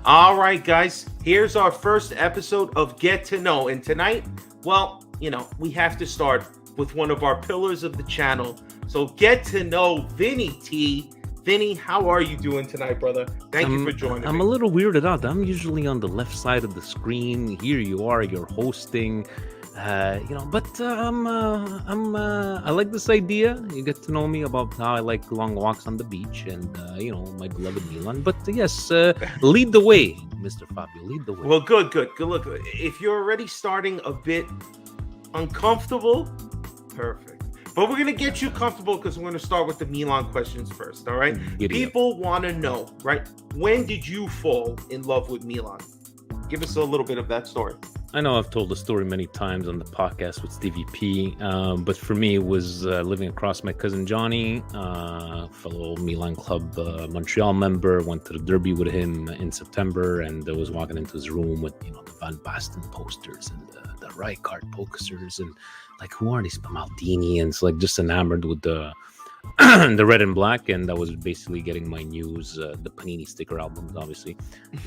All right, guys, here's our first episode of Get to Know. And tonight, well, we have to start with one of our pillars of the channel. So get to know Vinny T. Vinny, how are you doing tonight, brother? Thank you for joining me. I'm a little weirded out. I'm usually on the left side of the screen. Here you are, you're hosting. I like this idea. You get to know me about how I like long walks on the beach and, my beloved Milan. But yes, lead the way, Mr. Fabio. Lead the way. Well, good. Look, if you're already starting a bit uncomfortable, perfect. But we're going to get you comfortable because we're going to start with the Milan questions first, all right? People want to know, right? When did you fall in love with Milan? Give us a little bit of that story. I know I've told the story many times on the podcast with Stevie P, but for me, it was living across my cousin Johnny, fellow Milan Club Montreal member. Went to the derby with him in September, and I was walking into his room with the Van Basten posters and the Rijkaard posters, and like, who are these Maldini? And it's like just enamored with the the red and black, and I was basically getting my news, the Panini sticker albums, obviously,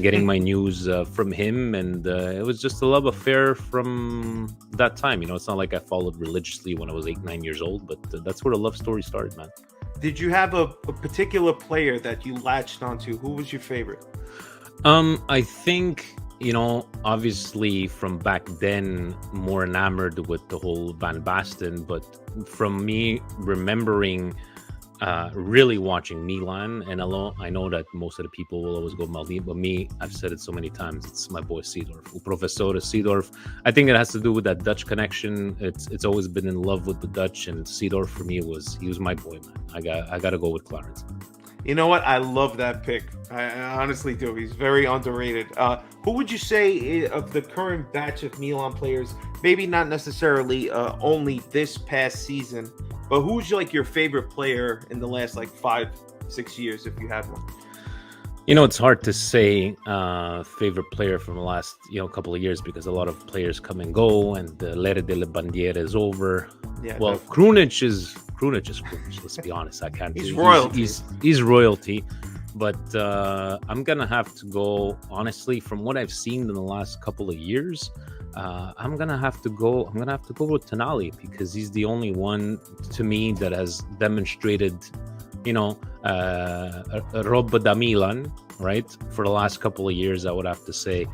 getting my news from him, and it was just a love affair from that time. It's not like I followed religiously when I was 8-9 years old, but that's where the love story started, man. Did you have a particular player that you latched onto? Who was your favorite? I think, obviously from back then, more enamored with the whole Van Basten, but from me remembering really watching Milan, and I know that most of the people will always go Maldini, but me, I've said it so many times, it's my boy Seedorf, O Professore Seedorf. I think it has to do with that Dutch connection. It's always been in love with the Dutch, and Seedorf for me he was my boy, man. I got to go with Clarence. You know what? I love that pick. I honestly do. He's very underrated. Who would you say of the current batch of Milan players, maybe not necessarily only this past season, but who's like your favorite player in the last 5-6 years, if you had one? It's hard to say favorite player from the last couple of years because a lot of players come and go, and the L'era delle Bandiere is over. Yeah, well, Krunic is Krunic. Let's be honest. I can't. He's royalty. He's royalty. But I'm gonna have to go, honestly, from what I've seen in the last couple of years. I'm gonna have to go with Tonali because he's the only one to me that has demonstrated, roba da Milan, right? For the last couple of years, I would have to say.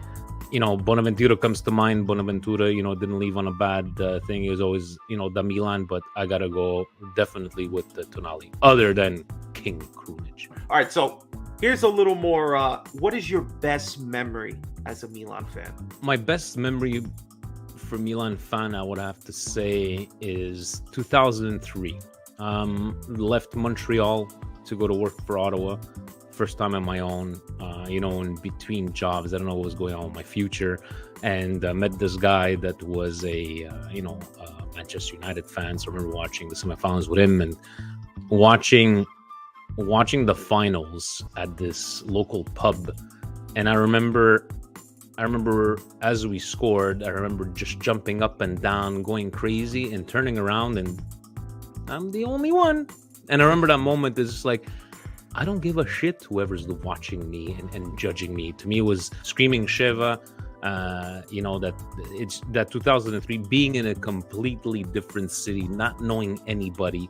Bonaventura comes to mind. Bonaventura, didn't leave on a bad thing. He was always, da Milan, but I gotta go definitely with the Tonali, other than King Krunic. All right, so here's a little more. What is your best memory as a Milan fan? My best memory for Milan fan, I would have to say, is 2003. Left Montreal to go to work for Ottawa. First time on my own, in between jobs. I don't know what was going on with my future, and met this guy that was a Manchester United fan. So I remember watching the semifinals with him and watching the finals at this local pub. And I remember as we scored, I remember just jumping up and down, going crazy, and turning around, and I'm the only one. And I remember that moment is just like, I don't give a shit whoever's watching me and judging me. To me, it was screaming Sheva, that it's that 2003, being in a completely different city, not knowing anybody,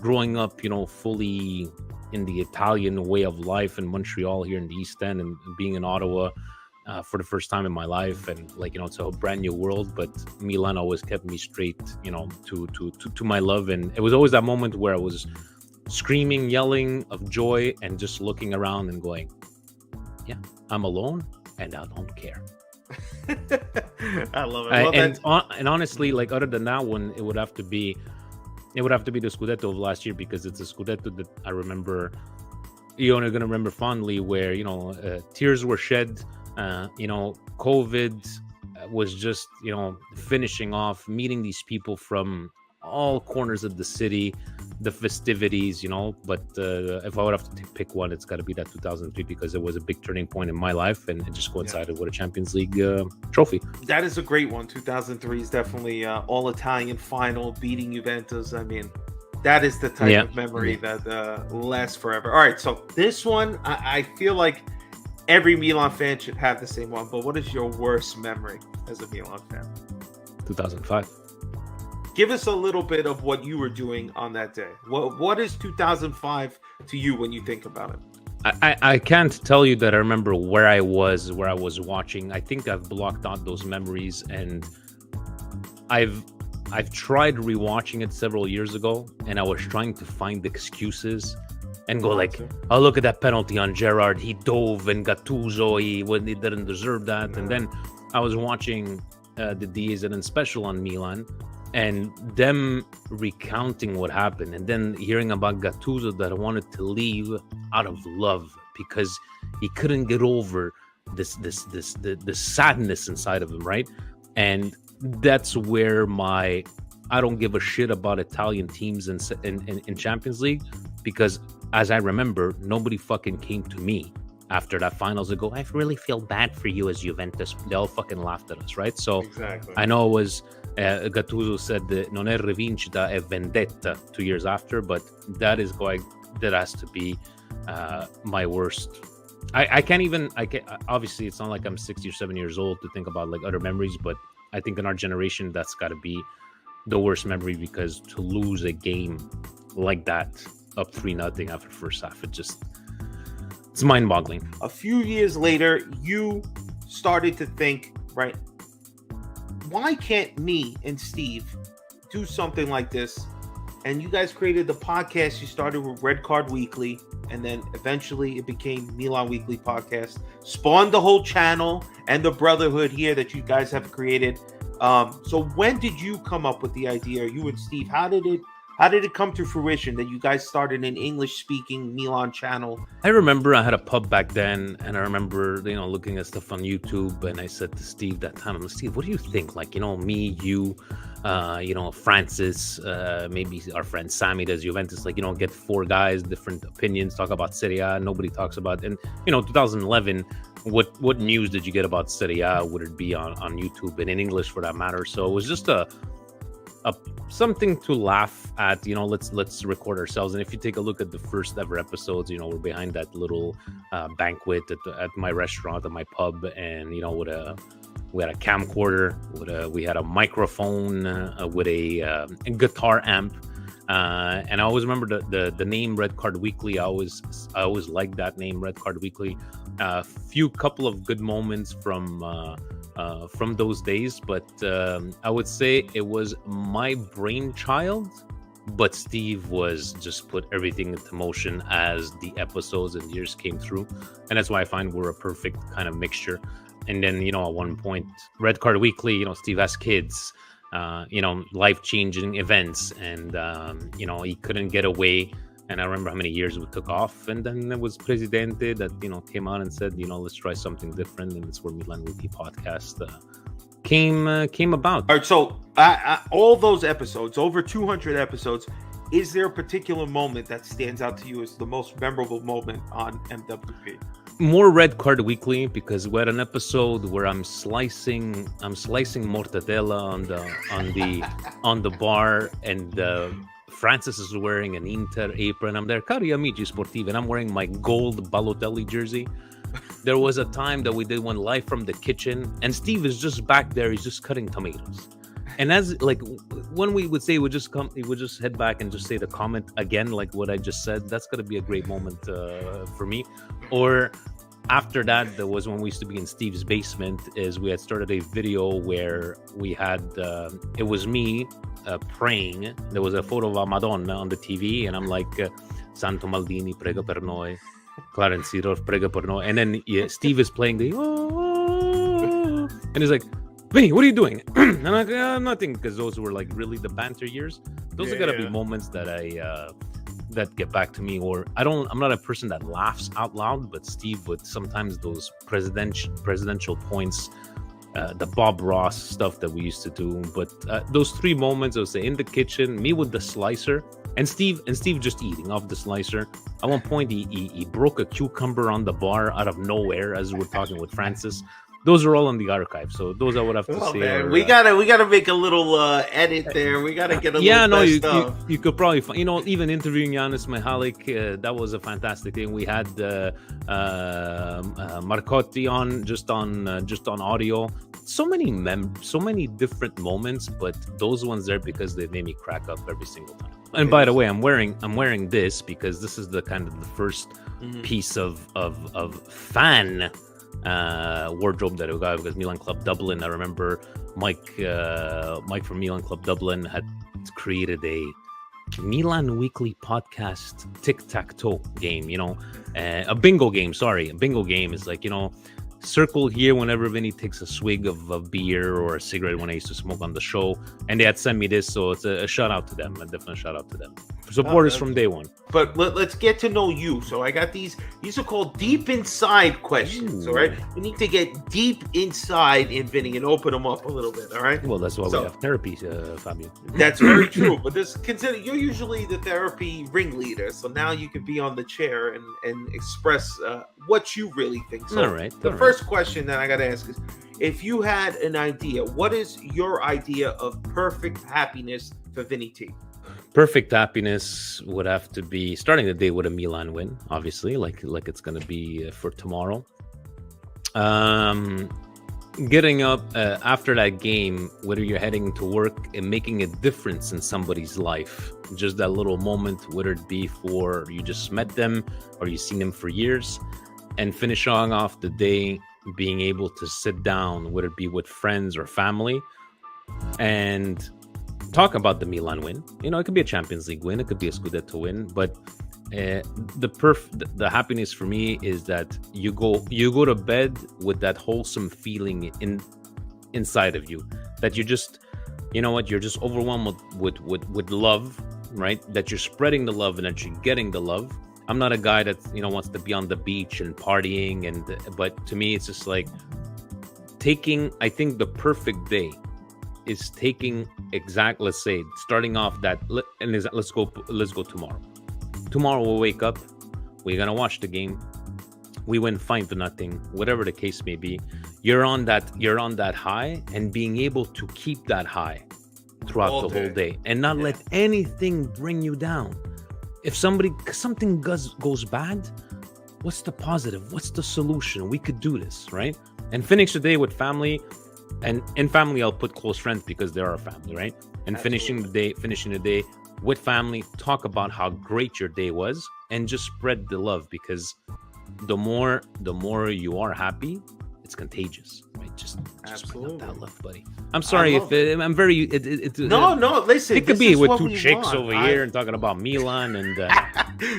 growing up, fully in the Italian way of life in Montreal here in the East End, and being in Ottawa for the first time in my life. And it's a brand new world, but Milan always kept me straight, to my love. And it was always that moment where I was screaming, yelling of joy, and just looking around and going, yeah, I'm alone and I don't care. I love it. And honestly, other than that one, it would have to be the Scudetto of last year, because it's a Scudetto that I remember, you're going to remember fondly, where, tears were shed, COVID was just, finishing off, meeting these people from all corners of the city, the festivities, but if I would have to pick one, it's got to be that 2003, because it was a big turning point in my life, and it just coincided with a Champions League trophy. That is a great one. 2003 is definitely all Italian final, beating Juventus. I mean, that is the type of memory that lasts forever. All right, so this one, I feel like every Milan fan should have the same one. But what is your worst memory as a Milan fan? 2005. Give us a little bit of what you were doing on that day. What is 2005 to you when you think about it? I can't tell you that I remember where I was watching. I think I've blocked out those memories, and I've tried rewatching it several years ago, and I was trying to find excuses and go like, oh, look at that penalty on Gerrard. He dove, and Gattuso, he didn't deserve that. No. And then I was watching the Diaz and special on Milan, and them recounting what happened, and then hearing about Gattuso that wanted to leave out of love because he couldn't get over the sadness inside of him, right? And that's where I don't give a shit about Italian teams in Champions League, because as I remember, nobody fucking came to me after that finals to go, I really feel bad for you as Juventus. They all fucking laughed at us, right? So exactly. I know it was Gattuso said that non è rivincita, è vendetta 2 years after, but that has to be my worst. I can't obviously it's not like I'm 60 or 70 years old to think about like other memories, but I think in our generation that's got to be the worst memory, because to lose a game like that up 3-0 after first half, it's mind-boggling. A few years later, you started to think, right, why can't me and Steve do something like this? And you guys created the podcast. You started with Red Card Weekly, and then eventually it became Milan Weekly Podcast. Spawned the whole channel and the brotherhood here that you guys have created. So when did you come up with the idea, you and Steve? How did it come to fruition that you guys started an English-speaking Milan channel? I remember I had a pub back then, and I remember, looking at stuff on YouTube, and I said to Steve that time, Steve, what do you think? Like, me, you, Francis, maybe our friend Sammy does Juventus, like, get 4 guys, different opinions, talk about Serie A, nobody talks about, and, 2011, what news did you get about Serie A? Would it be on YouTube and in English for that matter? So it was just a something to laugh at, let's record ourselves. And if you take a look at the first ever episodes, we're behind that little banquet at my restaurant, at my pub, and we had a camcorder, we had a microphone with a guitar amp, and I always remember the name Red Card Weekly. I always liked that name, Red Card Weekly. Couple of good moments from those days, but I would say it was my brainchild, but Steve was just put everything into motion as the episodes and years came through, and that's why I find we're a perfect kind of mixture. And then at one point, Red Card Weekly, Steve has kids, life-changing events, and he couldn't get away. And I remember how many years we took off, and then there was Presidente that came out and said, let's try something different, and it's where Milan Roots podcast came about. All right, so all those episodes, over 200 episodes, is there a particular moment that stands out to you as the most memorable moment on MWP? More Red Card Weekly, because we had an episode where I'm slicing mortadella on the bar, and Francis is wearing an Inter apron. I'm there, cari amici sportivi, and I'm wearing my gold Balotelli jersey. There was a time that we did one live from the kitchen, and Steve is just back there. He's just cutting tomatoes. And as like when we would say, he would just head back and just say the comment again, like what I just said. That's gonna be a great moment for me. Or after that, there was when we used to be in Steve's basement. Is we had started a video where we had it was me praying. There was a photo of a Madonna on the TV, and I'm like, Santo Maldini, prega per noi. Clarence Seedorf, prega per noi. And then Steve is playing the and he's like, Vinny, what are you doing? And I'm like, nothing, because those were like really the banter years. Those are gonna be moments that that get back to me. Or I'm not a person that laughs out loud, but Steve would sometimes those presidential points, the Bob Ross stuff that we used to do. But those 3 moments, I would say, in the kitchen, me with the slicer, and Steve just eating off the slicer. At one point, he broke a cucumber on the bar out of nowhere as we were talking with Francis. those are all in the archive. So those I would have to say. Man, we gotta make a little edit there. We gotta get a little best of. You could probably find, even interviewing Giannis Mihalik, that was a fantastic thing. We had Marcotti on just on audio. So many different moments, but those ones there because they made me crack up every single time. And by the way, I'm wearing this because this is the kind of the first piece of fan wardrobe that I got, because Milan Club Dublin. I remember Mike from Milan Club Dublin had created a Milan Weekly podcast tic-tac-toe game, a bingo game. Sorry, a bingo game is like, circle here whenever Vinny takes a swig of a beer or a cigarette when I used to smoke on the show. And they had sent me this, so it's a shout out to them. A definite shout out to them. Supporters from day one. But let's get to know you. So I got these are called deep inside questions. All right, we need to get deep inside in Vinny and open them up a little bit. All right. Well, that's why we have therapy, Fabio. That's very true. But consider you're usually the therapy ringleader, so now you can be on the chair and express what you really think. So all right. The first question that I got to ask is, if you had an idea, what is your idea of perfect happiness for Vinny T? Perfect happiness would have to be starting the day with a Milan win, obviously, like it's going to be for tomorrow. Getting up after that game, whether you're heading to work and making a difference in somebody's life, just that little moment, whether it be for you just met them or you've seen them for years, and finishing off the day being able to sit down, whether it be with friends or family, and talk about the Milan win. It could be a Champions League win, it could be a Scudetto win, but the happiness for me is that you go to bed with that wholesome feeling inside of you, that you just, you're just overwhelmed with love, right? That you're spreading the love and that you're getting the love. I'm not a guy that wants to be on the beach and partying, but to me it's just like I think the perfect day is taking let's say starting off that, and let's go tomorrow. Tomorrow we'll wake up, we're gonna watch the game, we win 5-0, whatever the case may be. You're on that high, and being able to keep that high throughout the whole day and not let anything bring you down. If something goes bad, what's the positive? What's the solution? We could do this, right? And finish the day with family. And in family, I'll put close friends because they're our family, right? And finishing the day with family, talk about how great your day was, and just spread the love, because the more you are happy, it's contagious, right? Just bring up that love, buddy. I'm sorry if I'm very. No, listen. It could be with two chicks over here and talking about Milan and.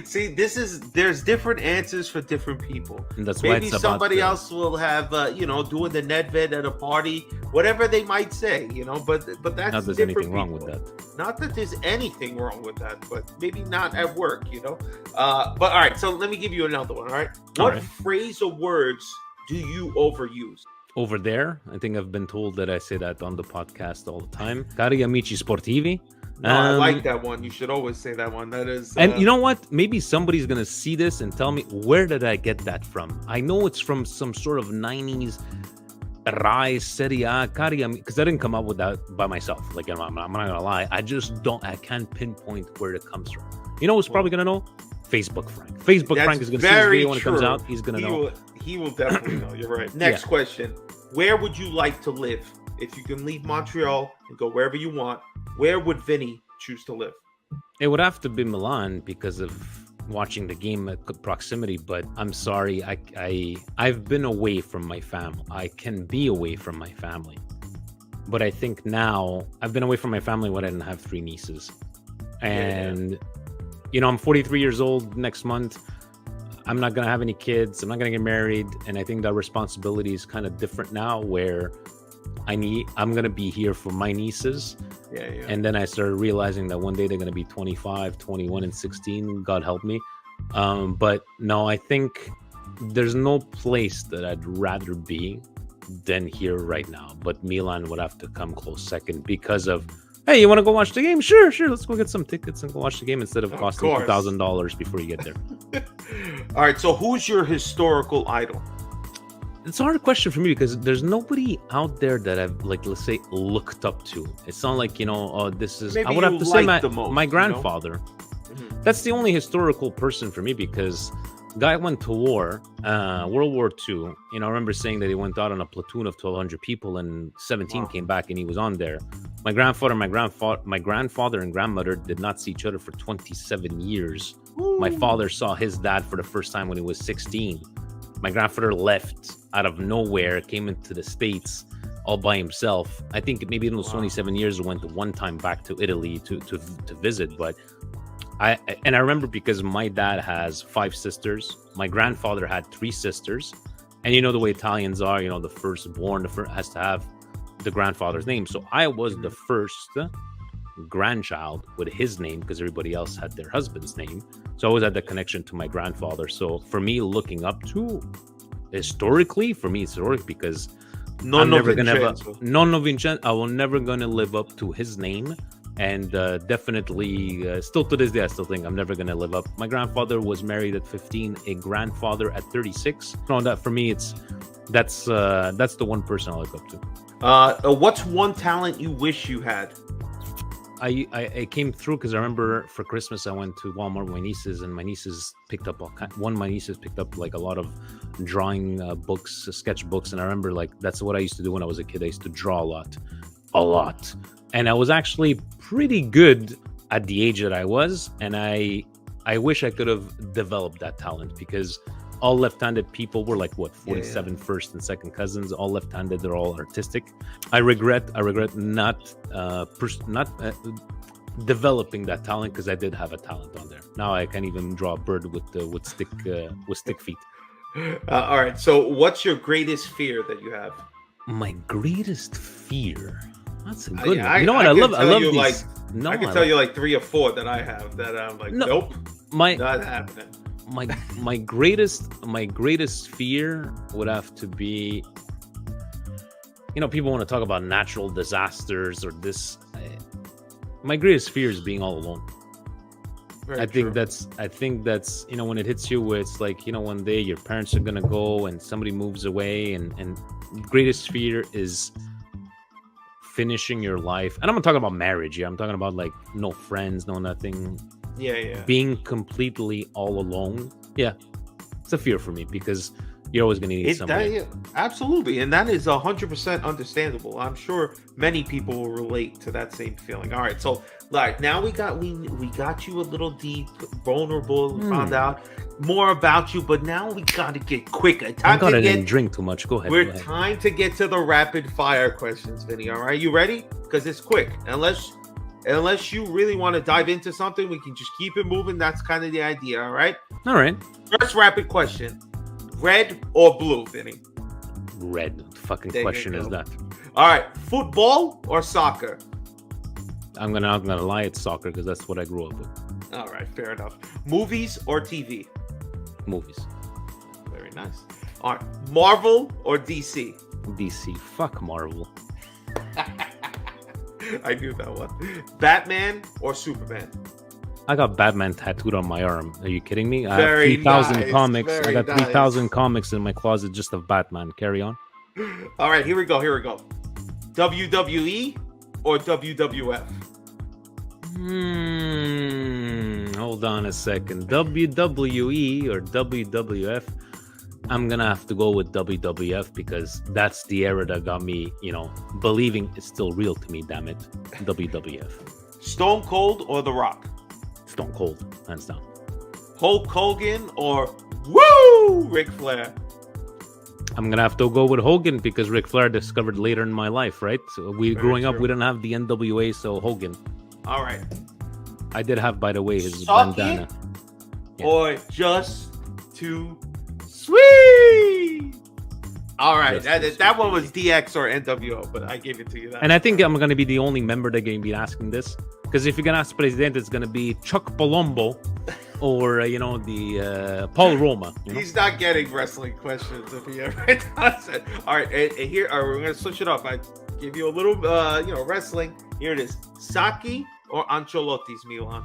See, there's different answers for different people. And that's maybe why somebody else will have doing the Nedved at a party, whatever they might say, But that's not there's anything wrong with that. Not that there's anything wrong with that, but maybe not at work, But all right, so let me give you another one. All right, what phrase or words do you overuse? Over there, I think I've been told that I say that on the podcast all the time. Cari amici sportivi. No, I like that one. You should always say that one. That is. And you know what? Maybe somebody's gonna see this and tell me, where did I get that from? I know it's from some sort of 90s Rai Serie A, because I didn't come up with that by myself. Like, I'm not gonna lie. I can't pinpoint where it comes from. You know who's probably gonna know? Facebook Frank. Frank is gonna see this video when it comes out. He's gonna know. He will definitely know. You're right. Next question. Where would you like to live? If you can leave Montreal and go wherever you want, where would Vinny choose to live? It would have to be Milan because of watching the game at proximity, but I'm sorry. I've been away from my family. I can be away from my family. But I think now I've been away from my family when I didn't have 3 nieces. And, I'm 43 years old next month. I'm not going to have any kids. I'm not going to get married. And I think that responsibility is kind of different now, where I'm going to be here for my nieces. And then I started realizing that one day they're going to be 25, 21, and 16. God help me. But no, I think there's no place that I'd rather be than here right now. But Milan would have to come close second because of, hey, you want to go watch the game? Sure. Let's go get some tickets and go watch the game instead of costing $2,000 before you get there. All right. So who's your historical idol? it's a hard question for me because there's nobody out there that I've, like, let's say, looked up to. It's not like, oh, this is. Maybe I would you have to say like the most, my you know? grandfather. That's the only historical person for me because guy went to war, World War II. I remember saying that he went out on a platoon of 1,200 people and 17 Wow. came back and he was on there. My grandfather and grandmother did not see each other for 27 years. Ooh. My father saw his dad for the first time when he was 16. My grandfather left out of nowhere, came into the States all by himself. I think maybe in those 27 years, went one time back to Italy to visit, but I remember because my dad has 5 sisters. My grandfather had 3 sisters. And the way Italians are, the firstborn has to have the grandfather's name. So I was the first grandchild with his name because everybody else had their husband's name. So I always had that connection to my grandfather. So for me, looking up to historically, for me, it's historic because Nonno Vincenzo. I will never gonna live up to his name. And definitely, still to this day, I still think I'm never going to live up. My grandfather was married at 15, a grandfather at 36. No, that for me, that's the one person I look up to. What's one talent you wish you had? I came through because I remember for Christmas I went to Walmart with my nieces, and my nieces picked up one of my nieces picked up like a lot of drawing books, sketch books, and I remember like that's what I used to do when I was a kid. I used to draw a lot. And I was actually pretty good at the age that I was. And I wish I could have developed that talent because all left-handed people were like, 47 first and second cousins, all left-handed. They're all artistic. I regret not developing that talent because I did have a talent on there. Now I can't even draw a bird with stick feet. All right. So what's your greatest fear that you have? My greatest fear... That's a good one. I love these. I can tell you like 3 or 4 that I have that I'm like, nope, not happening. My greatest fear would have to be, people want to talk about natural disasters or this. My greatest fear is being all alone. I think that's when it hits you where it's like, one day your parents are gonna go and somebody moves away, and greatest fear is finishing your life. And I'm not talking about marriage here. I'm talking about like no friends, no nothing. Yeah. Being completely all alone. Yeah. It's a fear for me because you're always going to need somebody. Absolutely. And that is 100% understandable. I'm sure many people will relate to that same feeling. All right. So like now we got you a little deep, vulnerable, found out more about you, but now we got to get quicker. I didn't drink too much. Go ahead. Time to get to the rapid fire questions, Vinny. All right. You ready? Because it's quick. Unless you really want to dive into something, we can just keep it moving. That's kind of the idea. All right. All right. First rapid question. Red or blue, Vinny? Red. What the fucking question is that? All right. Football or soccer? I'm gonna lie. It's soccer because that's what I grew up with. All right. Fair enough. Movies or TV? Movies. Very nice. All right. Marvel or DC? DC. Fuck Marvel. I knew that one. Batman or Superman? I got Batman tattooed on my arm. Are you kidding me? I have 3,000 comics. I got 3,000 comics in my closet just of Batman. Carry on. All right, here we go. WWE or WWF? Hold on a second. WWE or WWF? I'm gonna have to go with WWF because that's the era that got me, believing it's still real to me. Damn it, WWF. Stone Cold or The Rock? Stone Cold, hands down. Hulk Hogan or Ric Flair? I'm gonna have to go with Hogan because Ric Flair discovered later in my life, right? So growing up, we didn't have the NWA, so Hogan. All right. I did have, by the way, his bandana. Or just too sweet. All right, that one was DX or NWO, but I gave it to you. And I think I'm going to be the only member that going to be asking this, because if you're going to ask Presidente, it's going to be Chuck Palumbo or the Paul Roma. He's not getting wrestling questions if he ever does it. All right, and here we're going to switch it up. I give you a little, wrestling. Here it is: Saki or Ancelotti's Milan.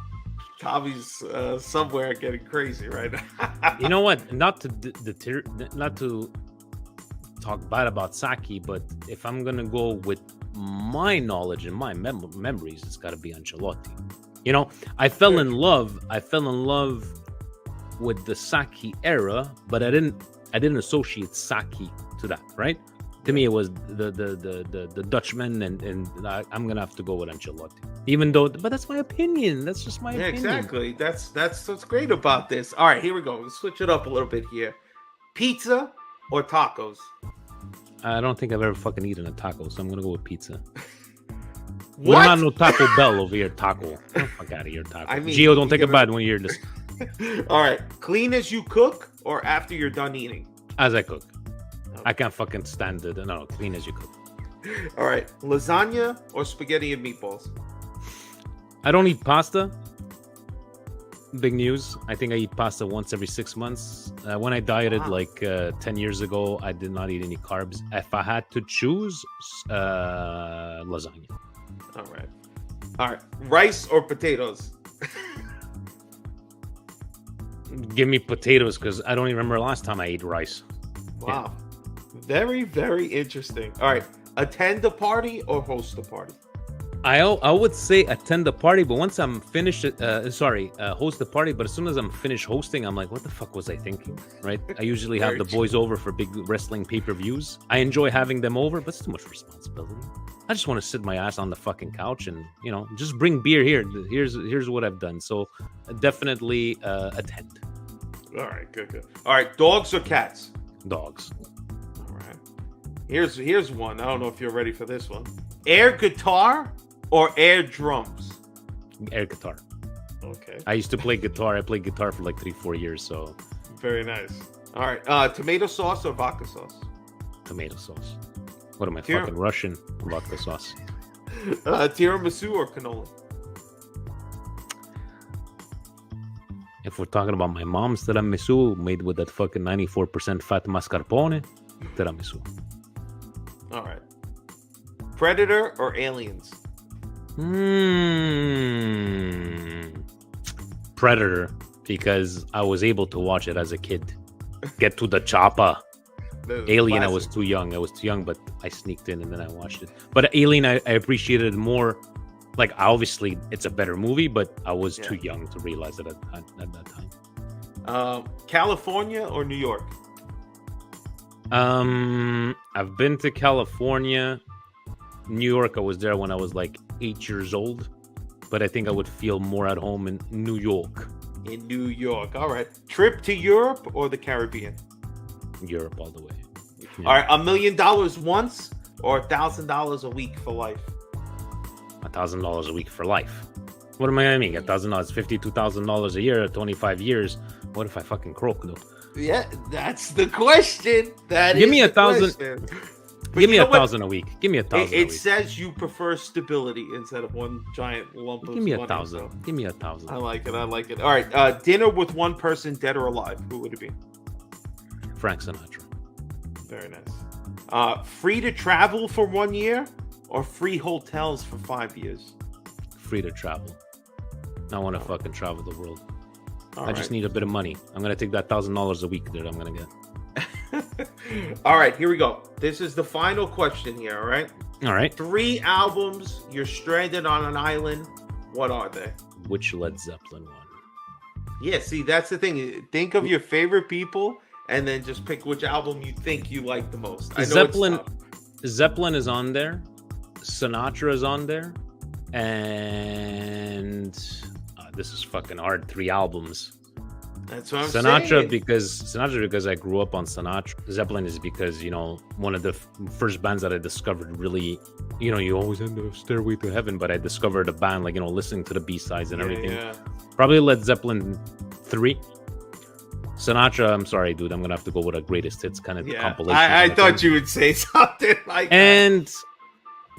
Tavi's somewhere getting crazy right now. You know what? Not to talk bad about sake, but if I'm gonna go with my knowledge and my memories, it's got to be Ancelotti. You know, I fell in love with the sake era, but I didn't associate sake to that, right? To me, it was the Dutchman, and I'm gonna have to go with Ancelotti. Even though, but that's my opinion. That's just my opinion. Exactly. That's what's great about this. All right, here we go. Let's switch it up a little bit here. Pizza or tacos? I don't think I've ever fucking eaten a taco, so I'm gonna go with pizza. What? We don't have no Taco Bell over here. Taco. Oh, fuck out of here, taco. I mean, Gio, don't take it bad when you're this. All right, clean as you cook or after you're done eating? As I cook. Okay. I can't fucking stand it. No, clean as you cook. All right, lasagna or spaghetti and meatballs? I don't eat pasta. Big news. I think I eat pasta once every 6 months. When I dieted 10 years ago, I did not eat any carbs. If I had to choose, lasagna. All right. Rice or potatoes? Give me potatoes, because I don't even remember last time I ate rice. Wow. Very, very interesting. All right. Attend a party or host a party? I would say attend the party, but once I'm finished, host the party. But as soon as I'm finished hosting, I'm like, what the fuck was I thinking? Right? I usually have the boys over for big wrestling pay-per-views. I enjoy having them over, but it's too much responsibility. I just want to sit my ass on the fucking couch and, just bring beer here. Here's what I've done. So definitely attend. All right, good. All right, dogs or cats? Dogs. All right. Here's one. I don't know if you're ready for this one. Air guitar or air drums? Air guitar. Okay. I used to play guitar. I played guitar for like 3-4 years. So very nice. All right. Tomato sauce or vodka sauce? Tomato sauce. What am I, fucking Russian? Vodka sauce. Tiramisu or cannoli? If we're talking about my mom's tiramisu made with that fucking 94% fat mascarpone, tiramisu. All right. Predator or Aliens? Predator, because I was able to watch it as a kid. Get to the chopper. Alien, classic. I was too young, but I sneaked in and then I watched it. But Alien, I appreciated more. Like, obviously, it's a better movie, but I was too young to realize it at that time. California or New York? I've been to California. New York, I was there when I was like 8 years old, but I think I would feel more at home in New York. In New York. All right. Trip to Europe or the Caribbean? Europe all the way. Yeah. All right. $1 million once or $1,000 a week for life? $1,000 a week for life. What am I gonna make? $1,000, $52,000 a year, 25 years. What if I fucking croak though? Yeah, that's the question. Give me $1,000. Give me $1,000 a week. Give me $1,000. It says you prefer stability instead of one giant lump of. Give me money, $1,000. so. Give me $1,000. I like it. All right, dinner with one person, dead or alive. Who would it be? Frank Sinatra. Very nice. Free to travel for 1 year or free hotels for 5 years? Free to travel. I want to fucking travel the world. I just need a bit of money. I'm gonna take that $1,000 a week that I'm gonna get. All right, here we go. This is the final question here. All right. 3 albums. You're stranded on an island. What are they? Which Led Zeppelin one? Yeah, see, that's the thing. Think of your favorite people and then just pick which album you think you like the most. I know Zeppelin is on there. Sinatra is on there. And this is fucking hard. 3 albums. That's what I'm saying. Sinatra because I grew up on Sinatra. Zeppelin is because, one of the first bands that I discovered really, you always end the Stairway to Heaven, but I discovered a band, like, listening to the B-sides and everything. Yeah. Probably Led Zeppelin 3. Sinatra, I'm sorry, dude. I'm going to have to go with a greatest hits kind of compilation. I thought you would say something like that. And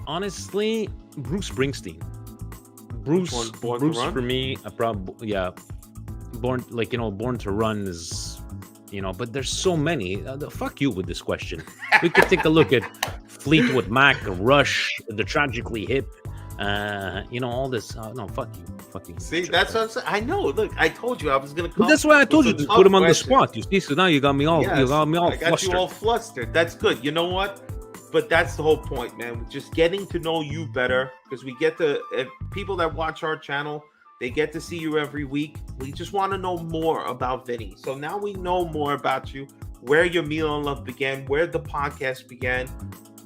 honestly, Bruce Springsteen. Bruce for me, Born to Run is, but there's so many. Fuck you with this question. We could take a look at Fleetwood Mac, Rush, The Tragically Hip, All this. No, fuck you. See, that's what I'm saying. I know. Look, I told you I was gonna come. But that's why I told you with to some put him tough on the questions. spot. You see, so now you got me all. Yes, you got me all I got flustered. you all flustered. That's good. You know what? But that's the whole point, man. Just getting to know you better, because we get to people that watch our channel. They get to see you every week. We just want to know more about Vinny. So now we know more about you, where your Milan love began, where the podcast began,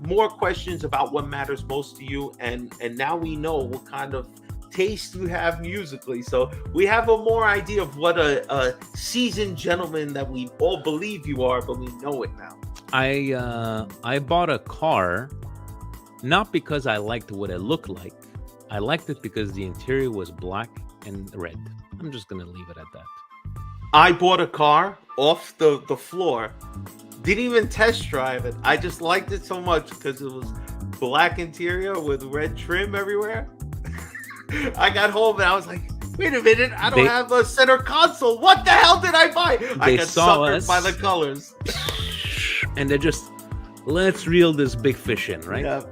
more questions about what matters most to you, and now we know what kind of taste you have musically. So we have a more idea of what a seasoned gentleman that we all believe you are, but we know it now. I bought a car not because I liked what it looked like. I liked it because the interior was black and red. I'm just gonna leave it at that. I bought a car off the floor. Didn't even test drive it. I just liked it so much because it was black interior with red trim everywhere. I got home and I was like, wait a minute, I don't have a center console. What the hell did I buy? I got suckered by the colors. And they're just, let's reel this big fish in, right? Yeah.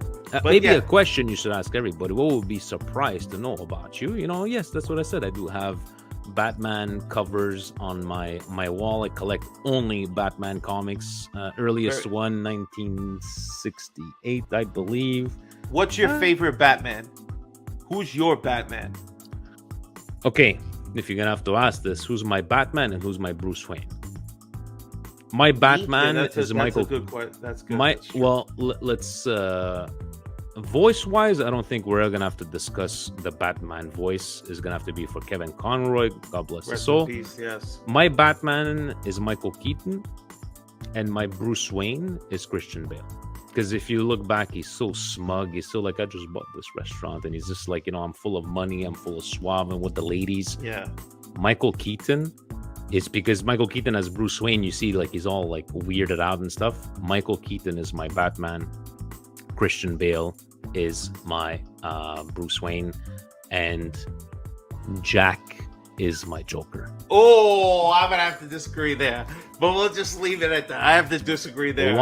Maybe a question you should ask everybody. What would be surprised to know about you? Yes, that's what I said. I do have Batman covers on my wall. I collect only Batman comics. Earliest one, 1968, I believe. What's your favorite Batman? Who's your Batman? Okay, if you're gonna have to ask this, who's my Batman and who's my Bruce Wayne? My Batman is Michael. That's a good question. That's good. Let's voice-wise, I don't think we're gonna have to discuss the Batman voice. Is gonna have to be for Kevin Conroy. God bless his soul. Peace, yes. My Batman is Michael Keaton, and my Bruce Wayne is Christian Bale. Because if you look back, he's so smug. He's so like, I just bought this restaurant, and he's just like, I'm full of money, I'm full of suave, and with the ladies. Yeah. Michael Keaton is because Michael Keaton as Bruce Wayne, you see, like he's all like weirded out and stuff. Michael Keaton is my Batman. Christian Bale is my Bruce Wayne, and Jack is my Joker. Oh, I'm gonna have to disagree there, but we'll just leave it at that. I have to disagree there.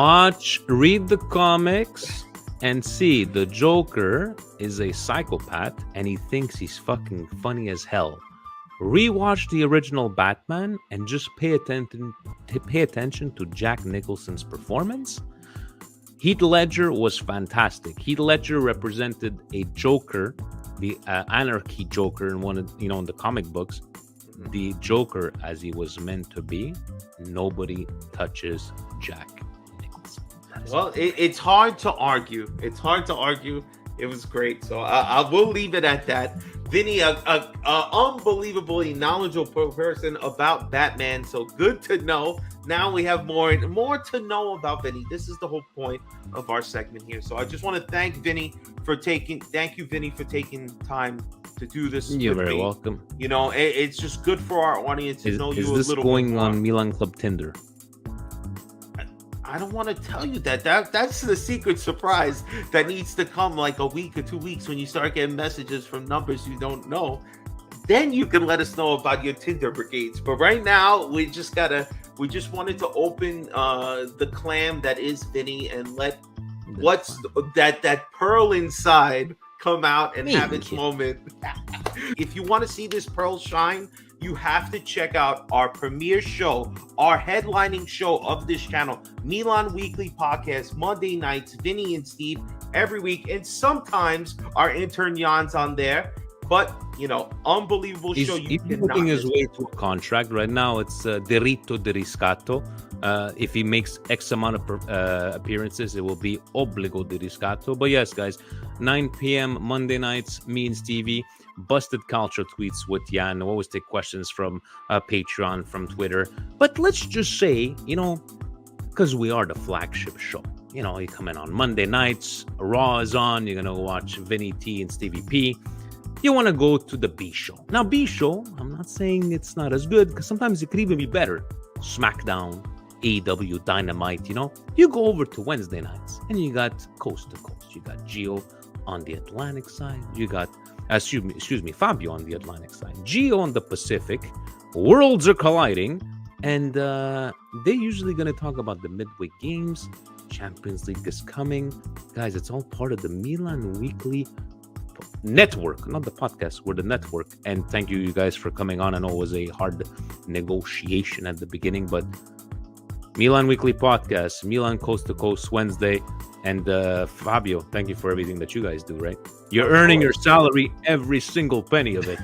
Read the comics, and see the Joker is a psychopath, and he thinks he's fucking funny as hell. Rewatch the original Batman and just pay attention to Jack Nicholson's performance. Heath Ledger was fantastic. Heath Ledger represented a Joker, the anarchy Joker in in the comic books. The Joker as he was meant to be. Nobody touches Jack Nicholson. Well, it's hard to argue. It was great. So I will leave it at that. Vinny, a unbelievably knowledgeable person about Batman. So good to know. Now we have more to know about Vinny. This is the whole point of our segment here. So I just want to thank Vinny for taking time to do this. You're very welcome. It's just good for our audience to know you a little bit. Is this going on Milan Club Tinder? I don't want to tell you that. That's the secret surprise that needs to come like a week or 2 weeks when you start getting messages from numbers you don't know. Then you can let us know about your Tinder brigades. But right now, we just wanted to open the clam that is Vinny and let that pearl inside come out and have its moment. If you want to see this pearl shine, you have to check out our premiere show, our headlining show of this channel, Milan Weekly Podcast, Monday nights, Vinny and Steve, every week. And sometimes our intern Jan's on there. But, unbelievable show. He's looking his way to a contract. Right now, it's diritto di riscatto. If he makes X amount of appearances, it will be obbligo di riscatto. But yes, guys, 9 p.m. Monday nights, me and Stevie. Busted Culture tweets with Jan. I always take questions from Patreon, from Twitter. But let's just say, because we are the flagship show. You come in on Monday nights, Raw is on, you're going to watch Vinny T and Stevie P. You want to go to the B show. Now, B show, I'm not saying it's not as good, because sometimes it could even be better. SmackDown, AEW, Dynamite, You go over to Wednesday nights, and you got coast to coast. You got Gio on the Atlantic side. You got Fabio on the Atlantic side, Gio on the Pacific. Worlds are colliding, and they're usually going to talk about the midweek games. Champions League is coming, guys. It's all part of the Milan Weekly network, not the podcast. We're the network. And thank you guys for coming on. I know it was a hard negotiation at the beginning, but Milan Weekly Podcast, Milan Coast to Coast Wednesday, and Fabio, thank you for everything that you guys do, right? You're earning your salary, every single penny of it.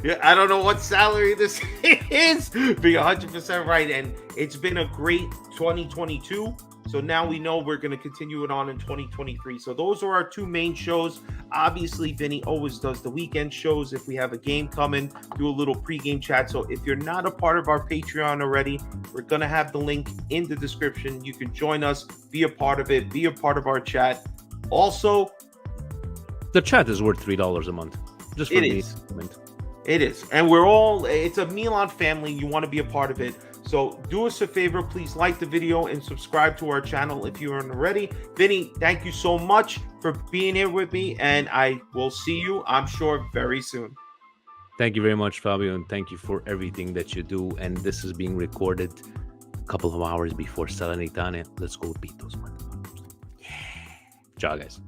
Yeah, I don't know what salary this is. Be 100% right. And it's been a great 2022. So now we know we're going to continue it on in 2023. So those are our two main shows. Obviously, Vinny always does the weekend shows. If we have a game coming, do a little pregame chat. So if you're not a part of our Patreon already, we're going to have the link in the description. You can join us, be a part of it, be a part of our chat. Also, the chat is worth $3 a month. Just for me. It is. And we're all, it's a Milan family. You want to be a part of it. So do us a favor. Please like the video and subscribe to our channel if you aren't already. Vinny, thank you so much for being here with me. And I will see you, I'm sure, very soon. Thank you very much, Fabio. And thank you for everything that you do. And this is being recorded a couple of hours before Salernitana. Let's go beat those motherfuckers. Yeah. Ciao, guys.